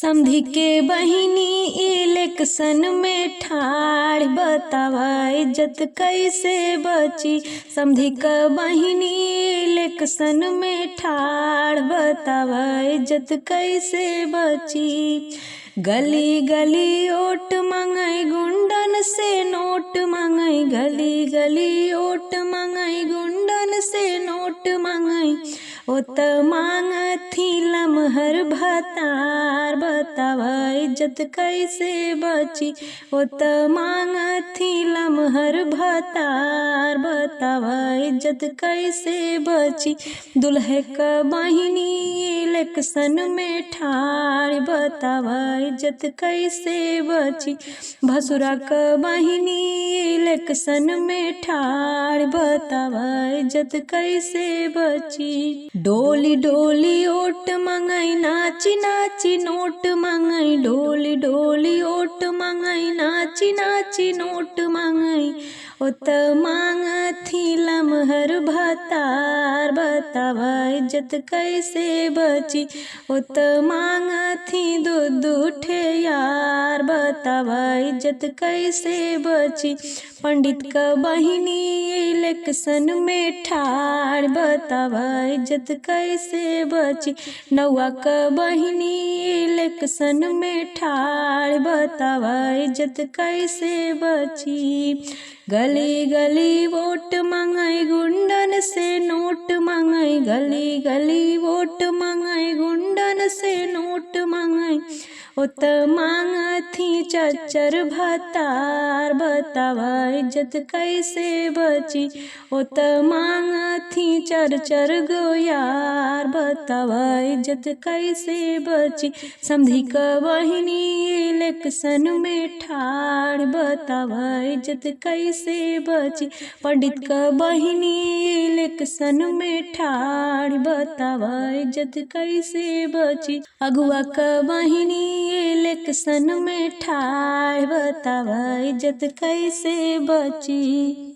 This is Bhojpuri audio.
समधी के बहिनी इलेक्शन में ठाड़, बतावा इज्जत कैसे बची। समधी का बहिनी इलेक्शन में ठाड़, बतावा इज्जत कैसे बची। गली गली ओट मंगई गुंडन से नोट मंगई, गली गली ओट मंगई गुंडन से नोट मंगई। ओत मांग थी लमहर भतार, बतावा इज्जत कैसे बची। ओत मांग थी लमहर भतार, बतावा इज्जत कैसे बची। दुल्हे का बहिनी इलेक्शन में ठाड़, बतावा इज्जत कैसे बची। भसुरा का बहिनी इलेक्शन में ठाड़, बतावा इज्जत कैसे बची। डोली डोली ओट मंगई नाची नाची नोट मंगई, डोली डोली ओट मंगई नाची नाची नोट मंगई। ओत मांग थी लमहर भतार, बतावा इज्जत कैसे बची। ओत मांग थी दो ठे यार, बतावा इज्जत कैसे बची। पंडित का बहिनी इलेक्शन में ठाड़, बतावा इज्जत कैसे बची। नौआ का बहिनी इलेक्शन में ठाड़, बतावा इज्जत कैसे बची। गली गली वोट मंगई गुंडन से नोट मंगई, गली गली वोट मंगई गुंडन से नोट मंगई। ओत मांग थी चच्चर भतार, बतावा इज्जत कैसे बची। ओत मांग थी चर गो यार, बतावा इज्जत कैसे बची। समधी का बहिनी इलेक्शन में ठाड़, बतावा इज्जत कैसे बची। पंडित का बहिनी इलेक्शन में ठाड़, बतावा इज्जत कैसे बची। अगुआ का बहिनी इलेक्शन में ठाड़, बतावा इज्जत कैसे बची।